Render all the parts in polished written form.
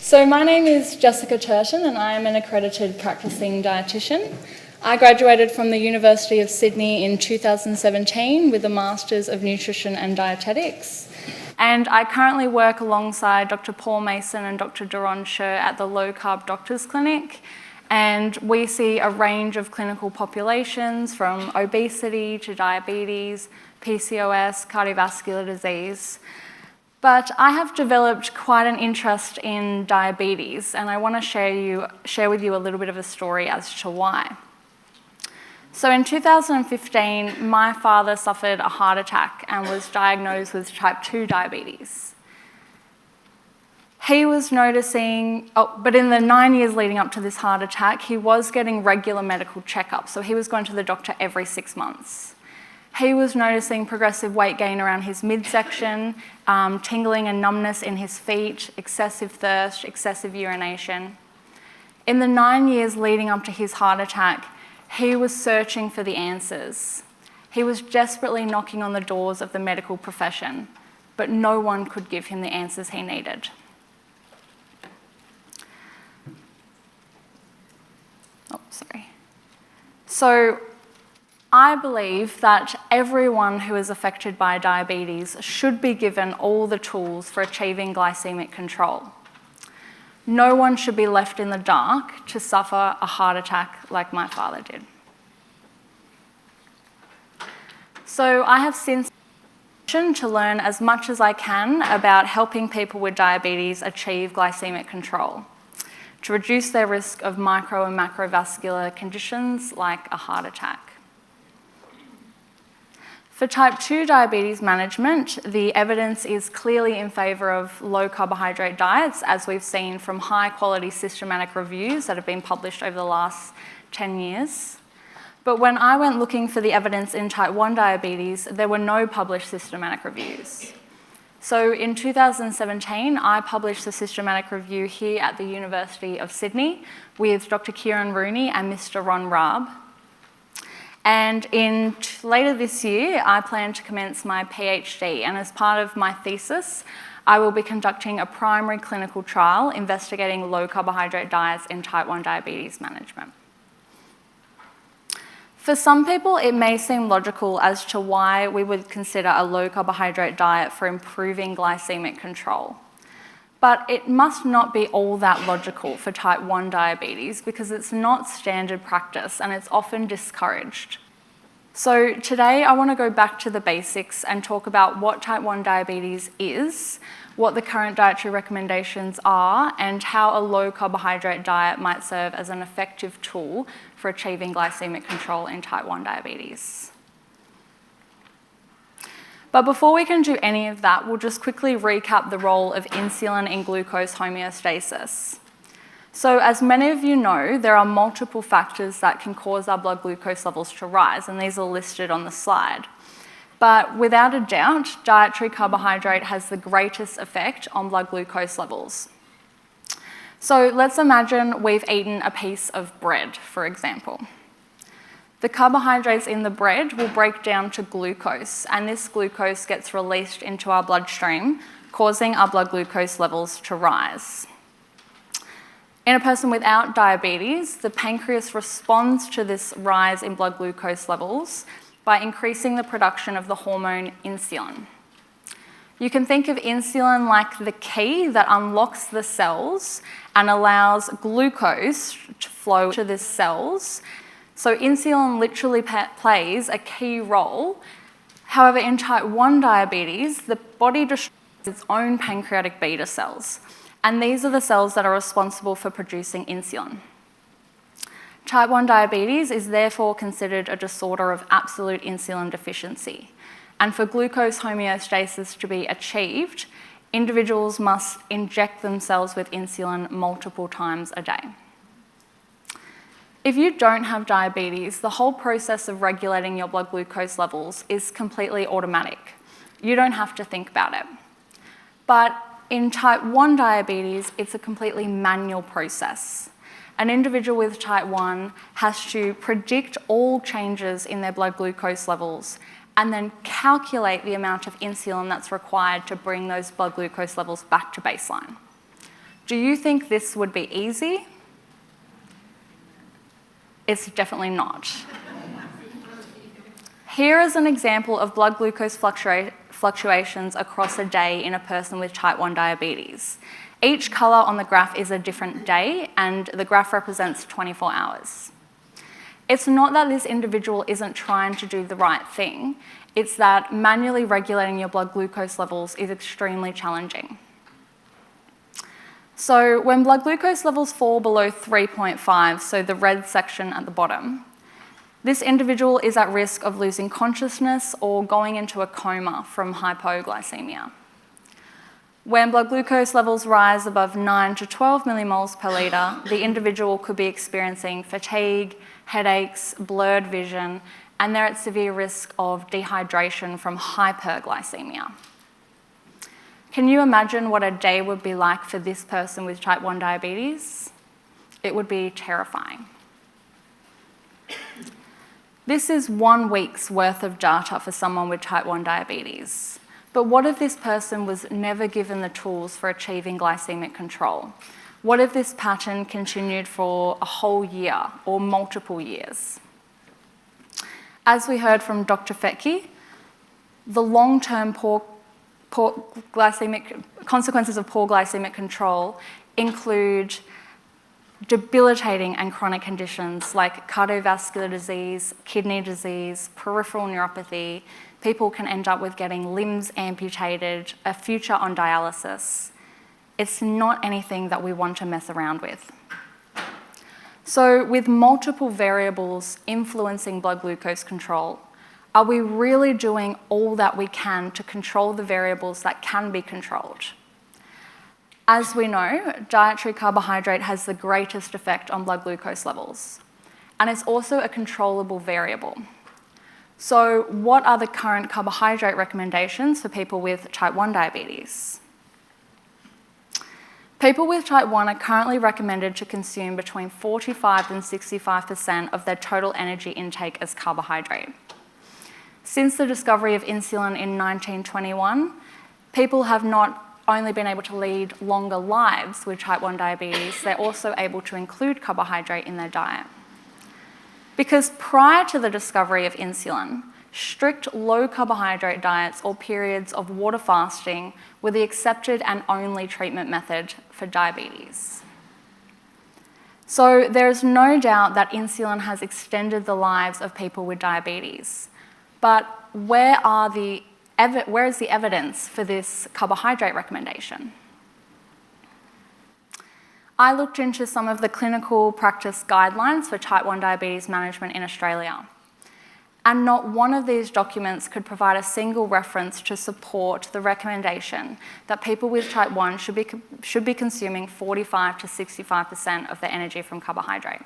So my name is Jessica Turton and I am an accredited practicing dietitian. I graduated from the University of Sydney in 2017 with a Masters of Nutrition and Dietetics. And I currently work alongside Dr. Paul Mason and Dr. Daron Sher at the Low Carb Doctors Clinic. And we see a range of clinical populations from obesity to diabetes, PCOS, cardiovascular disease. But I have developed quite an interest in diabetes, and I want to share with you a little bit of a story as to why. So in 2015, my father suffered a heart attack and was diagnosed with type 2 diabetes. He was noticing, but in the 9 years leading up to this heart attack, he was getting regular medical checkups, so he was going to the doctor every 6 months. He was noticing progressive weight gain around his midsection, tingling and numbness in his feet, excessive thirst, excessive urination. In the 9 years leading up to his heart attack, he was searching for the answers. He was desperately knocking on the doors of the medical profession, but no one could give him the answers he needed. So I believe that everyone who is affected by diabetes should be given all the tools for achieving glycemic control. No one should be left in the dark to suffer a heart attack like my father did. So I have since to learn as much as I can about helping people with diabetes achieve glycemic control, to reduce their risk of micro and macrovascular conditions like a heart attack. For type 2 diabetes management, the evidence is clearly in favour of low-carbohydrate diets, as we've seen from high-quality systematic reviews that have been published over the last 10 years. But when I went looking for the evidence in type 1 diabetes, there were no published systematic reviews. So in 2017, I published a systematic review here at the University of Sydney with Dr. Kieran Rooney and Mr. Ron Raab. And later this year, I plan to commence my Ph.D. And as part of my thesis, I will be conducting a primary clinical trial investigating low-carbohydrate diets in type 1 diabetes management. For some people, it may seem logical as to why we would consider a low-carbohydrate diet for improving glycemic control. But it must not be all that logical for type 1 diabetes because it's not standard practice and it's often discouraged. So today I want to go back to the basics and talk about what type 1 diabetes is, what the current dietary recommendations are, and how a low-carbohydrate diet might serve as an effective tool for achieving glycemic control in type 1 diabetes. But before we can do any of that, we'll just quickly recap the role of insulin in glucose homeostasis. So as many of you know, there are multiple factors that can cause our blood glucose levels to rise, and these are listed on the slide. But without a doubt, dietary carbohydrate has the greatest effect on blood glucose levels. So let's imagine we've eaten a piece of bread, for example. The carbohydrates in the bread will break down to glucose, and this glucose gets released into our bloodstream, causing our blood glucose levels to rise. In a person without diabetes, the pancreas responds to this rise in blood glucose levels by increasing the production of the hormone insulin. You can think of insulin like the key that unlocks the cells and allows glucose to flow to the cells. So insulin literally plays a key role. However, in type 1 diabetes, the body destroys its own pancreatic beta cells, and these are the cells that are responsible for producing insulin. Type 1 diabetes is therefore considered a disorder of absolute insulin deficiency, and for glucose homeostasis to be achieved, individuals must inject themselves with insulin multiple times a day. If you don't have diabetes, the whole process of regulating your blood glucose levels is completely automatic. You don't have to think about it. But in type 1 diabetes, it's a completely manual process. An individual with type 1 has to predict all changes in their blood glucose levels and then calculate the amount of insulin that's required to bring those blood glucose levels back to baseline. Do you think this would be easy? It's definitely not. Here is an example of blood glucose fluctuations across a day in a person with type 1 diabetes. Each colour on the graph is a different day, and the graph represents 24 hours. It's not that this individual isn't trying to do the right thing, it's that manually regulating your blood glucose levels is extremely challenging. So when blood glucose levels fall below 3.5, so the red section at the bottom, this individual is at risk of losing consciousness or going into a coma from hypoglycemia. When blood glucose levels rise above 9 to 12 millimoles per litre, the individual could be experiencing fatigue, headaches, blurred vision, and they're at severe risk of dehydration from hyperglycemia. Can you imagine what a day would be like for this person with type 1 diabetes? It would be terrifying. This is 1 week's worth of data for someone with type 1 diabetes. But what if this person was never given the tools for achieving glycemic control? What if this pattern continued for a whole year or multiple years? As we heard from Dr. Fetke, the long-term consequences of poor glycemic control include debilitating and chronic conditions like cardiovascular disease, kidney disease, peripheral neuropathy. People can end up with getting limbs amputated, a future on dialysis. It's not anything that we want to mess around with. So with multiple variables influencing blood glucose control, are we really doing all that we can to control the variables that can be controlled? As we know, dietary carbohydrate has the greatest effect on blood glucose levels, and it's also a controllable variable. So what are the current carbohydrate recommendations for people with type 1 diabetes? People with type 1 are currently recommended to consume between 45 and 65% of their total energy intake as carbohydrate. Since the discovery of insulin in 1921, people have not only been able to lead longer lives with type 1 diabetes, they're also able to include carbohydrate in their diet. Because prior to the discovery of insulin, strict low-carbohydrate diets or periods of water fasting were the accepted and only treatment method for diabetes. So there is no doubt that insulin has extended the lives of people with diabetes. But where is the evidence for this carbohydrate recommendation? I looked into some of the clinical practice guidelines for type 1 diabetes management in Australia, and not one of these documents could provide a single reference to support the recommendation that people with type 1 should be consuming 45 to 65% of their energy from carbohydrate.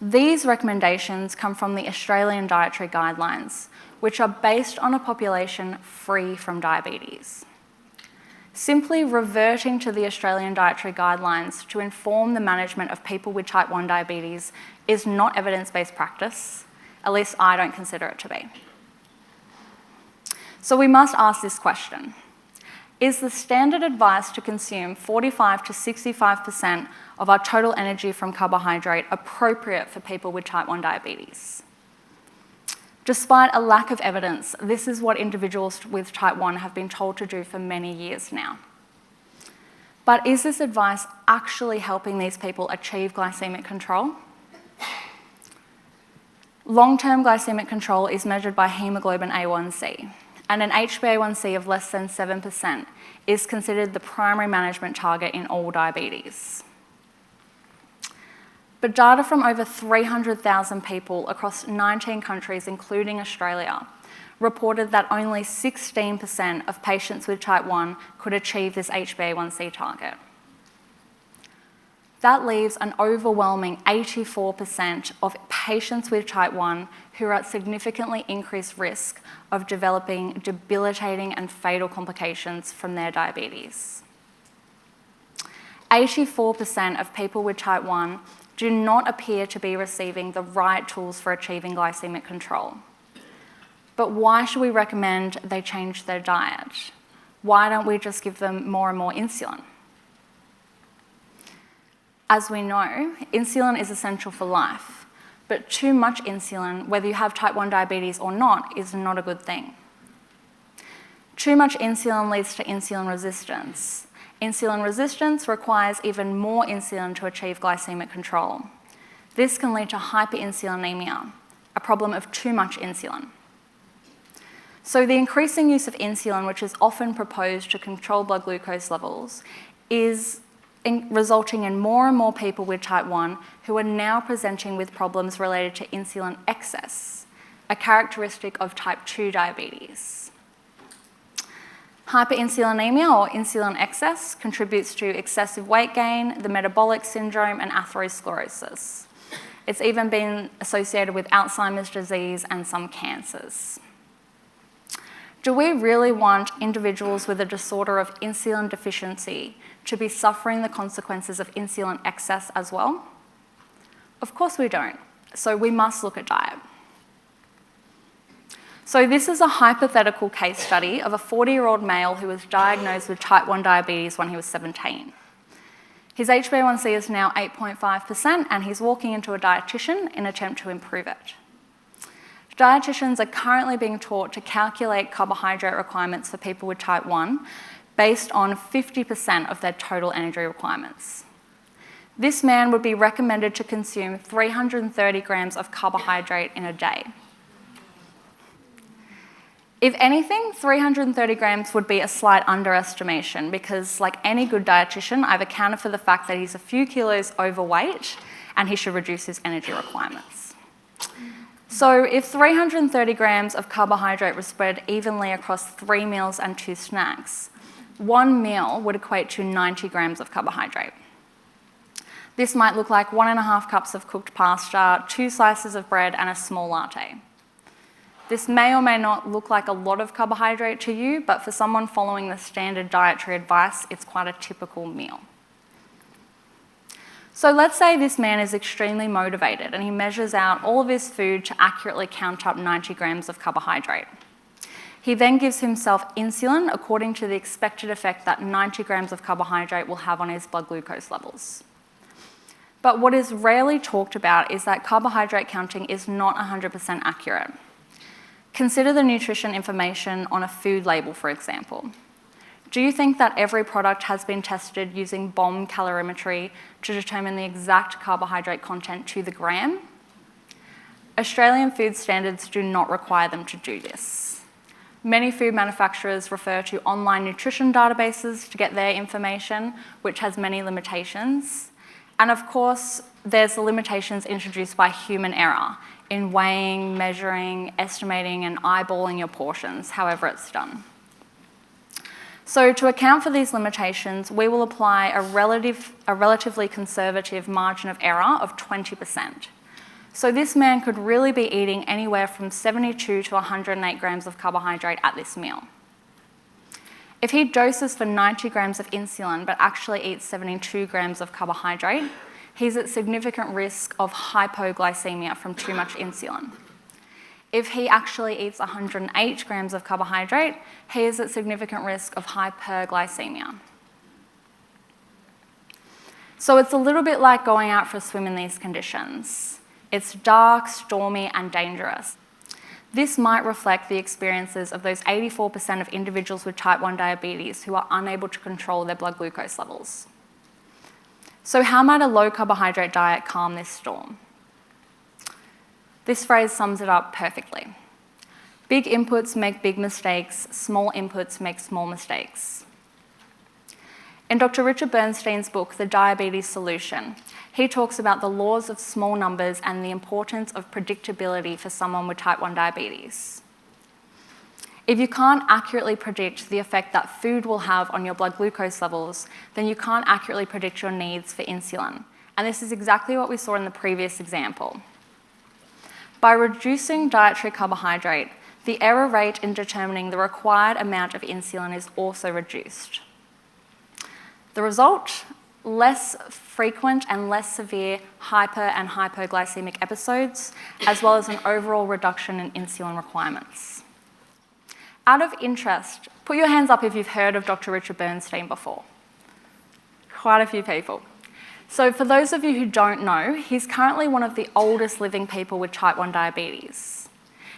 These recommendations come from the Australian Dietary Guidelines, which are based on a population free from diabetes. Simply reverting to the Australian Dietary Guidelines to inform the management of people with type 1 diabetes is not evidence-based practice. At least I don't consider it to be. So we must ask this question. Is the standard advice to consume 45 to 65% of our total energy from carbohydrate appropriate for people with type 1 diabetes? Despite a lack of evidence, this is what individuals with type 1 have been told to do for many years now. But is this advice actually helping these people achieve glycemic control? Long-term glycemic control is measured by hemoglobin A1C, and an HbA1c of less than 7% is considered the primary management target in all diabetes. But data from over 300,000 people across 19 countries, including Australia, reported that only 16% of patients with type 1 could achieve this HbA1c target. That leaves an overwhelming 84% of patients with type 1 who are at significantly increased risk of developing debilitating and fatal complications from their diabetes. 84% of people with type 1 do not appear to be receiving the right tools for achieving glycemic control. But why should we recommend they change their diet? Why don't we just give them more and more insulin? As we know, insulin is essential for life, but too much insulin, whether you have type 1 diabetes or not, is not a good thing. Too much insulin leads to insulin resistance. Insulin resistance requires even more insulin to achieve glycemic control. This can lead to hyperinsulinemia, a problem of too much insulin. So the increasing use of insulin, which is often proposed to control blood glucose levels, is resulting in more and more people with type 1 who are now presenting with problems related to insulin excess, a characteristic of type 2 diabetes. Hyperinsulinemia, or insulin excess, contributes to excessive weight gain, the metabolic syndrome, and atherosclerosis. It's even been associated with Alzheimer's disease and some cancers. Do we really want individuals with a disorder of insulin deficiency to be suffering the consequences of insulin excess as well? Of course we don't, so we must look at diet. So this is a hypothetical case study of a 40-year-old male who was diagnosed with type 1 diabetes when he was 17. His HbA1c is now 8.5%, and he's walking into a dietitian in an attempt to improve it. Dietitians are currently being taught to calculate carbohydrate requirements for people with type 1 based on 50% of their total energy requirements. This man would be recommended to consume 330 grams of carbohydrate in a day. If anything, 330 grams would be a slight underestimation because, like any good dietitian, I've accounted for the fact that he's a few kilos overweight and he should reduce his energy requirements. So if 330 grams of carbohydrate was spread evenly across 3 meals and 2 snacks, 1 meal would equate to 90 grams of carbohydrate. This might look like 1.5 cups of cooked pasta, 2 slices of bread, and a small latte. This may or may not look like a lot of carbohydrate to you, but for someone following the standard dietary advice, it's quite a typical meal. So let's say this man is extremely motivated and he measures out all of his food to accurately count up 90 grams of carbohydrate. He then gives himself insulin according to the expected effect that 90 grams of carbohydrate will have on his blood glucose levels. But what is rarely talked about is that carbohydrate counting is not 100% accurate. Consider the nutrition information on a food label, for example. Do you think that every product has been tested using bomb calorimetry to determine the exact carbohydrate content to the gram? Australian food standards do not require them to do this. Many food manufacturers refer to online nutrition databases to get their information, which has many limitations. And of course, there's the limitations introduced by human error in weighing, measuring, estimating, and eyeballing your portions, however it's done. So to account for these limitations, we will apply a relatively conservative margin of error of 20%. So this man could really be eating anywhere from 72 to 108 grams of carbohydrate at this meal. If he doses for 90 grams of insulin but actually eats 72 grams of carbohydrate, he's at significant risk of hypoglycemia from too much insulin. If he actually eats 108 grams of carbohydrate, he is at significant risk of hyperglycemia. So it's a little bit like going out for a swim in these conditions. It's dark, stormy, and dangerous. This might reflect the experiences of those 84% of individuals with type 1 diabetes who are unable to control their blood glucose levels. So how might a low-carbohydrate diet calm this storm? This phrase sums it up perfectly. Big inputs make big mistakes, small inputs make small mistakes. In Dr. Richard Bernstein's book, The Diabetes Solution, he talks about the laws of small numbers and the importance of predictability for someone with type 1 diabetes. If you can't accurately predict the effect that food will have on your blood glucose levels, then you can't accurately predict your needs for insulin. And this is exactly what we saw in the previous example. By reducing dietary carbohydrate, the error rate in determining the required amount of insulin is also reduced. The result? Less frequent and less severe hyper and hypoglycemic episodes, as well as an overall reduction in insulin requirements. Out of interest, put your hands up if you've heard of Dr. Richard Bernstein before. Quite a few people. So for those of you who don't know, he's currently one of the oldest living people with type 1 diabetes.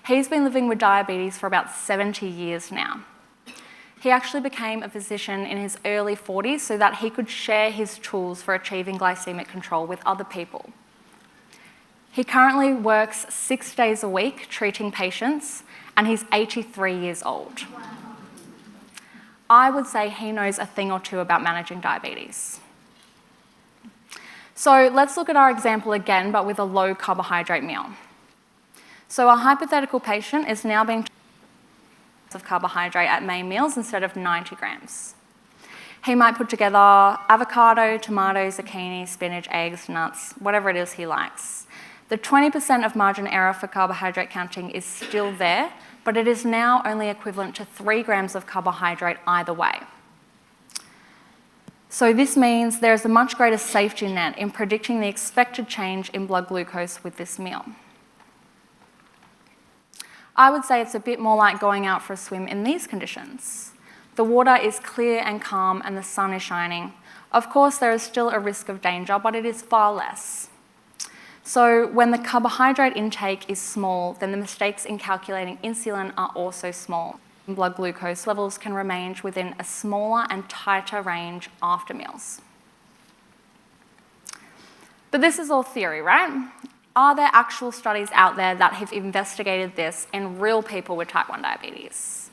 He's been living with diabetes for about 70 years now. He actually became a physician in his early 40s so that he could share his tools for achieving glycemic control with other people. He currently works 6 days a week treating patients, and he's 83 years old. Wow. I would say he knows a thing or two about managing diabetes. So let's look at our example again, but with a low carbohydrate meal. So our hypothetical patient is now being of carbohydrate at main meals instead of 90 grams. He might put together avocado, tomato, zucchini, spinach, eggs, nuts, whatever it is he likes. The 20% of margin error for carbohydrate counting is still there, but it is now only equivalent to 3 grams of carbohydrate either way. So this means there is a much greater safety net in predicting the expected change in blood glucose with this meal. I would say it's a bit more like going out for a swim in these conditions. The water is clear and calm and the sun is shining. Of course, there is still a risk of danger, but it is far less. So when the carbohydrate intake is small, then the mistakes in calculating insulin are also small. Blood glucose levels can remain within a smaller and tighter range after meals. But this is all theory, right? Are there actual studies out there that have investigated this in real people with type 1 diabetes?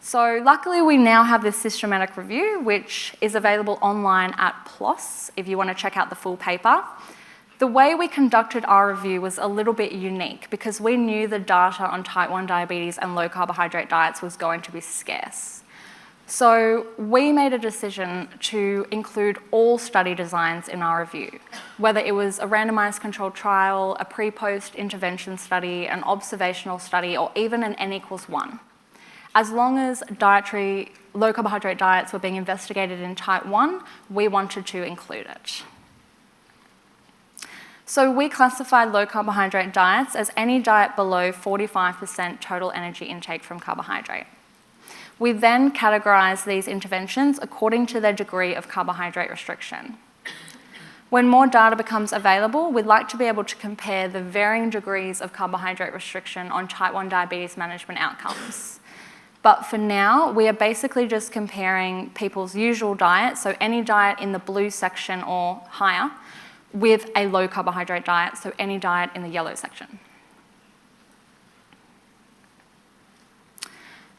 So luckily we now have this systematic review, which is available online at PLOS if you want to check out the full paper. The way we conducted our review was a little bit unique because we knew the data on type 1 diabetes and low carbohydrate diets was going to be scarce. So we made a decision to include all study designs in our review, whether it was a randomized controlled trial, a pre-post intervention study, an observational study, or even an N=1. As long as dietary low carbohydrate diets were being investigated in type 1, we wanted to include it. So we classified low carbohydrate diets as any diet below 45% total energy intake from carbohydrate. We then categorised these interventions according to their degree of carbohydrate restriction. When more data becomes available, we'd like to be able to compare the varying degrees of carbohydrate restriction on type 1 diabetes management outcomes. But for now, we are basically just comparing people's usual diet, so any diet in the blue section or higher, with a low carbohydrate diet, so any diet in the yellow section.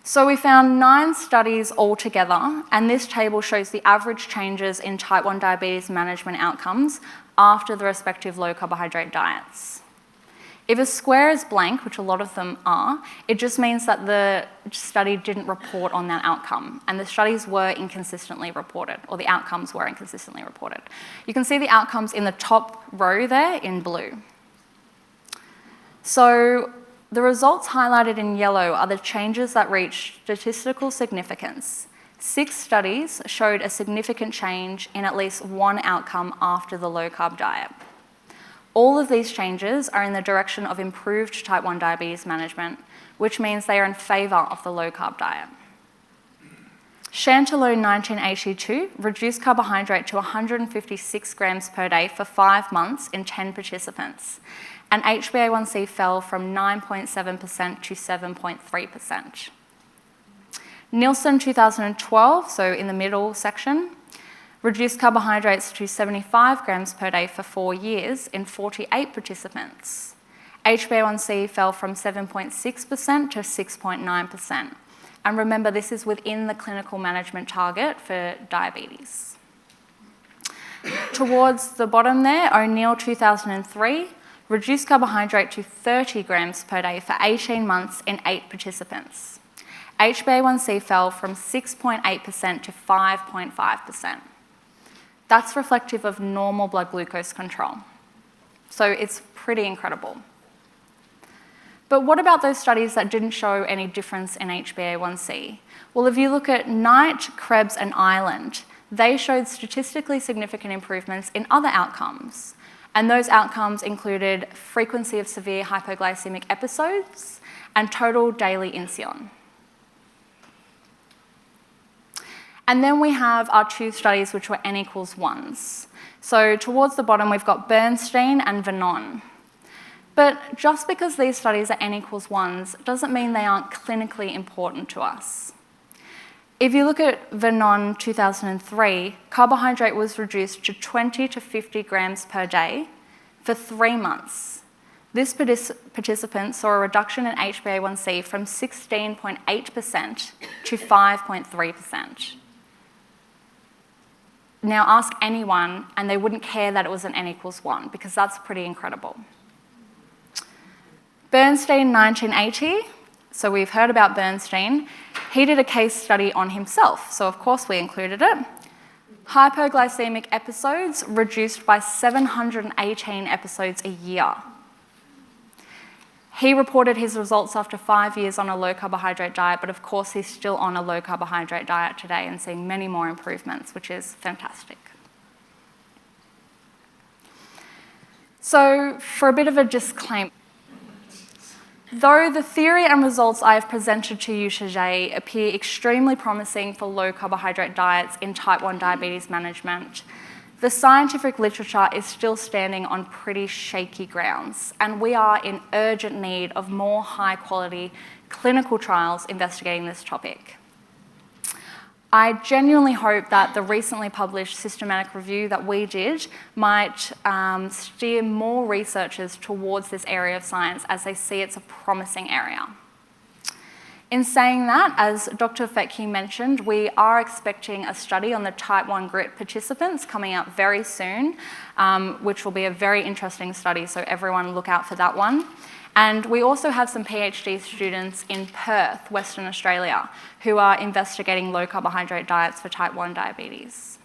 So we found 9 studies altogether, and this table shows the average changes in type 1 diabetes management outcomes after the respective low carbohydrate diets. If a square is blank, which a lot of them are, it just means that the study didn't report on that outcome, and the studies were inconsistently reported, or the outcomes were inconsistently reported. You can see the outcomes in the top row there in blue. So the results highlighted in yellow are the changes that reach statistical significance. 6 studies showed a significant change in at least one outcome after the low-carb diet. All of these changes are in the direction of improved type 1 diabetes management, which means they are in favour of the low-carb diet. Chantelot 1982 reduced carbohydrate to 156 grams per day for 5 months in 10 participants, and HbA1c fell from 9.7% to 7.3%. Nielsen 2012, so in the middle section, reduced carbohydrates to 75 grams per day for 4 years in 48 participants. HbA1c fell from 7.6% to 6.9%. And remember, this is within the clinical management target for diabetes. Towards the bottom there, O'Neill 2003 reduced carbohydrate to 30 grams per day for 18 months in 8 participants. HbA1c fell from 6.8% to 5.5%. That's reflective of normal blood glucose control. So it's pretty incredible. But what about those studies that didn't show any difference in HbA1c? Well, if you look at Knight, Krebs, and Ireland, they showed statistically significant improvements in other outcomes. And those outcomes included frequency of severe hypoglycemic episodes and total daily insulin. And then we have our two studies, which were N=1s. So towards the bottom, we've got Bernstein and Vernon. But just because these studies are N=1s doesn't mean they aren't clinically important to us. If you look at Vernon 2003, carbohydrate was reduced to 20 to 50 grams per day for 3 months. This participant saw a reduction in HbA1c from 16.8% to 5.3%. Now ask anyone and they wouldn't care that it was an N=1 because that's pretty incredible. Bernstein 1980, so we've heard about Bernstein. He did a case study on himself, so of course we included it. Hypoglycemic episodes reduced by 718 episodes a year. He reported his results after 5 years on a low-carbohydrate diet, but of course he's still on a low-carbohydrate diet today and seeing many more improvements, which is fantastic. So for a bit of a disclaimer, though the theory and results I have presented to you today appear extremely promising for low-carbohydrate diets in type 1 diabetes management, the scientific literature is still standing on pretty shaky grounds, and we are in urgent need of more high-quality clinical trials investigating this topic. I genuinely hope that the recently published systematic review that we did might steer more researchers towards this area of science as they see it's a promising area. In saying that, as Dr. Fetke mentioned, we are expecting a study on the type 1 GRIT participants coming out very soon, which will be a very interesting study, so everyone look out for that one. And we also have some PhD students in Perth, Western Australia, who are investigating low-carbohydrate diets for type 1 diabetes.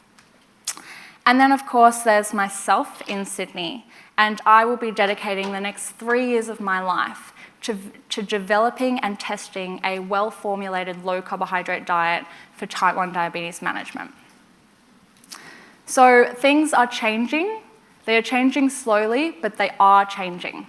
And then, of course, there's myself in Sydney, and I will be dedicating the next 3 years of my life to developing and testing a well-formulated low-carbohydrate diet for type 1 diabetes management. So things are changing. They are changing slowly, but they are changing.